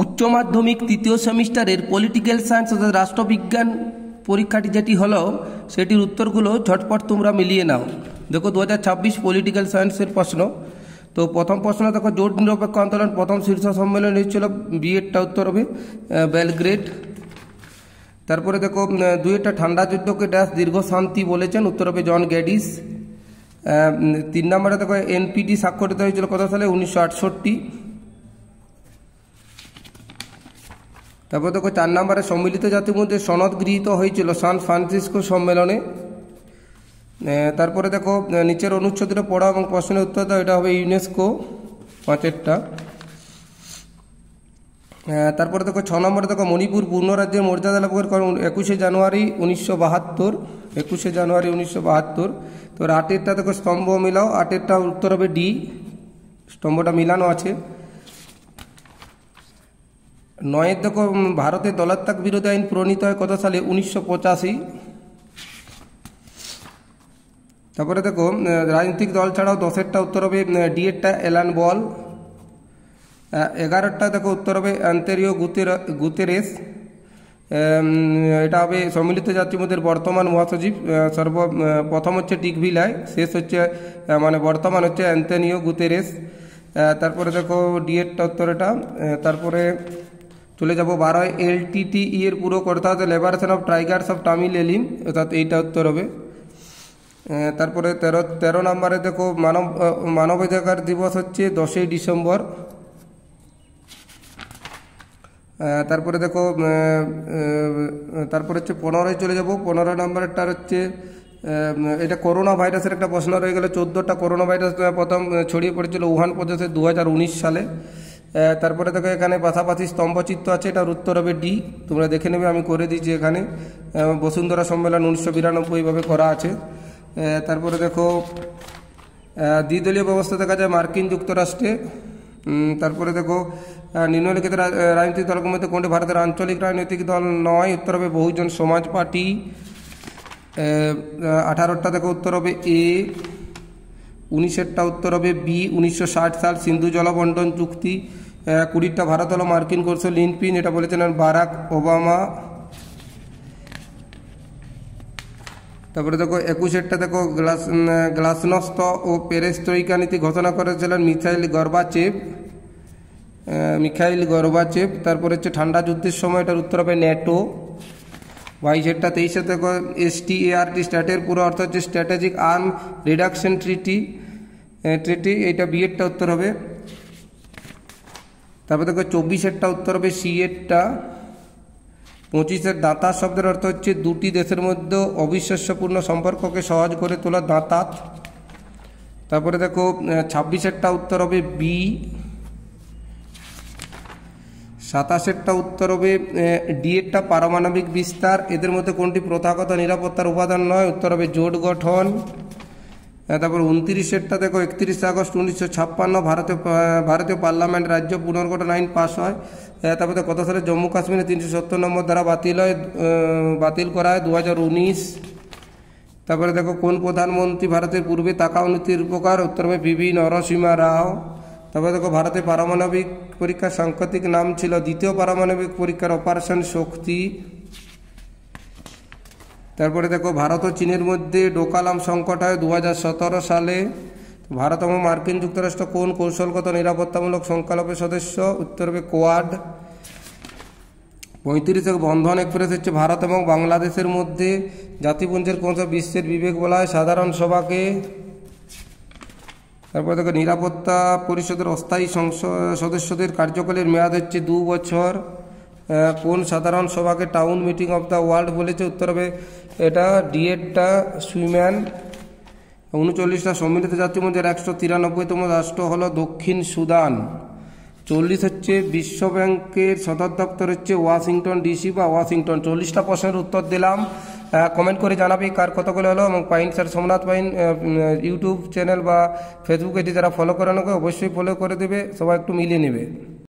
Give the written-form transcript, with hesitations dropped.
উচ্চ মাধ্যমিক তৃতীয় সেমিস্টারের পলিটিক্যাল সায়েন্স অর্থাৎ রাষ্ট্রবিজ্ঞান পরীক্ষাটি যেটি হলো সেটির উত্তরগুলো ঝটপট তোমরা মিলিয়ে নাও। দেখো 2026 পলিটিক্যাল সায়েন্সের প্রশ্ন। তো প্রথম প্রশ্ন দেখো, জোট নিরপেক্ষ আন্দোলন প্রথম শীর্ষ সম্মেলন হয়েছিল, বিএডটা উত্তর হবে বেলগ্রেড। তারপরে দেখো দুইটা ঠান্ডা যুদ্ধকে ড্যাশ দীর্ঘ শান্তি বলেছেন, উত্তর হবে জন গ্যাডিস। 3 নম্বরে দেখো এনপিটি স্বাক্ষরিত হয়েছিল কত সালে, 1968। তারপর দেখো 4 নম্বরে সম্মিলিত জাতিসংঘের সনদ গৃহীত হয়েছিল সান ফ্রান্সিসকো সম্মেলনে। তারপরে দেখো নিচের অনুচ্ছেদে পড়া এবং প্রশ্নের উত্তর দাও, এটা হবে ইউনেস্কো 5টা। তারপরে দেখো 6 নম্বরে দেখো মণিপুর পূর্ণ রাজ্যের মর্যাদা লাভ করে 21শে জানুয়ারি 1972। তো 8টা দেখো স্তম্ভ মিলাও, 8টা উত্তর হবে ডি, স্তম্ভটা মিলানো আছে। 9 দেখো ভারতে দলাত্যাগ বিরোধী আইন প্রণীত হয় কত সালে, 1985। তারপরে দেখো রাজনৈতিক দল ছাড়াও 10টা উত্তর হবে ডিএটা এলান বল। 11টা দেখো উত্তর হবে অ্যান্তোনিও গুতেরেস, এটা হবে সম্মিলিত জাতিসংঘের বর্তমান মহাসচিব। প্রথম হচ্ছে টিক ভিলাই, শেষ হচ্ছে মানে বর্তমান হচ্ছে অ্যান্তোনিও গুতেরেস। তারপরে দেখো ডিএটা উত্তর এটা। তারপরে চলে যাব 12 LTTE এর পুরো কর্তা হচ্ছে liberation of Tigers of Tamil এলিম, অর্থাৎ এইটা উত্তর হবে। তারপরে 13 নম্বরে দেখো মানবাধিকার দিবস হচ্ছে 10ই ডিসেম্বর। তারপরে দেখো তারপরে হচ্ছে 15 চলে যাব। 15 নম্বরটা হচ্ছে এটা করোনা ভাইরাসের একটা প্রশ্ন রয়ে গেল। 14টা করোনা ভাইরাস প্রথম ছড়িয়ে পড়েছিল উহান প্রদেশে 2019 সালে। তারপরে দেখো এখানে পাশাপাশি স্তম্ভচিত্র আছে, এটার উত্তর হবে ডি, তোমরা দেখে নেবে, আমি করে দিয়েছি এখানে। বসুন্ধরা সম্মেলন 1992 এইভাবে করা আছে। তারপরে দেখো দ্বিদলীয় ব্যবস্থা দেখা যায় মার্কিন যুক্তরাষ্ট্রে। তারপরে দেখো নিম্নলিখিত রাজনৈতিক দলগুলোর মধ্যে কোনটি ভারতের আঞ্চলিক রাজনৈতিক দল নয়, উত্তর হবে বহুজন সমাজ পার্টি। 18টা দেখো উত্তর হবে এ। 19টা উত্তর হবে বি, 1960 সাল সিন্ধু জলবন্টন চুক্তি। 20টা ভারত হলো মার্কিন কৌশল লিনপিন, এটা বলেছিলেন বারাক ওবামা। তারপরে দেখো 21টা দেখো গ্লাসনস্ত ও পেরেস্ত্রয়িকা নীতি ঘোষণা করেছিলেন মিখাইল গর্বাচেভ। তারপরে হচ্ছে ঠান্ডা যুদ্ধের সময়, এটার উত্তর হবে ন্যাটো। 22টা 23 দেখো START স্ট্যাটের পুরো অর্থ হচ্ছে স্ট্র্যাটেজিক আর্ম রিডাকশন ট্রিটি, এইটা বিএডটা উত্তর হবে। তারপরে দেখো 24টা উত্তর হবে সিএডটা। 25 দাঁতা শব্দের অর্থ হচ্ছে দুটি দেশের মধ্যে অবিশ্বাস্যপূর্ণ সম্পর্ককে সহজ করে তোলা, দাঁতাত। তারপরে দেখো 26টা উত্তর হবে বি। 27টা উত্তর হবে ডিএটা পারমাণবিক বিস্তার। এদের মধ্যে কোনটি প্রথাগত নিরাপত্তার উপাদান নয়, উত্তর হবে জোট গঠন। তারপর 29টা দেখো 31 আগস্ট 1956 ভারতীয় পার্লামেন্ট রাজ্য পুনর্গঠন আইন পাস হয়। তারপরে কত সালে জম্মু কাশ্মীরে 370 নম্বর দ্বারা বাতিল করা হয়, 2019। তারপরে দেখো কোন প্রধানমন্ত্রী ভারতের পূর্বে তাকাও নীতির উপকার, উত্তর হবে PV নরসিমহা রাও। তারপরে দেখো ভারতের পারমাণবিক পরীক্ষার সাংকেতিক নাম ছিল দ্বিতীয় পারমাণবিক পরীক্ষার অপারেশন শক্তি। তারপরে দেখো ভারত ও চীনের মধ্যে ডোকালাম সংকট হয় 2017 সালে। ভারত এবং মার্কিন যুক্তরাষ্ট্র কোন কৌশলগত নিরাপত্তামূলক সংকল্পের সদস্য, উত্তর হবে কোয়াড। 35 বন্ধন এক্সপ্রেস হচ্ছে ভারত এবং বাংলাদেশের মধ্যে জাতিপুঞ্জের কোন বিশ্বের বিবেক বলা হয়, সাধারণ সভাকে। তারপরে দেখো নিরাপত্তা পরিষদের অস্থায়ী সদস্যদের কার্যকালের মেয়াদ হচ্ছে 2 বছর। কোন সাধারণ সভাকে town meeting of the world বলেছে, উত্তর হবে এটা ডিএডটা সুইম্যান। 39টা সম্মিলিত জাতিসংঘের 193তম রাষ্ট্র হলো দক্ষিণ সুদান। 40 হচ্ছে বিশ্ব ব্যাংকের সদর দপ্তর হচ্ছে ওয়াশিংটন DC বা ওয়াশিংটন। 40টা প্রশ্নের উত্তর দিলাম, কমেন্ট করে জানাবি কার কতগুলো হলো। এবং pine sir Somnath pine YouTube channel বা ফেসবুক এটি যারা ফলো করে নাকি অবশ্যই ফলো করে দেবে, সবাই একটু মিলিয়ে নেবে।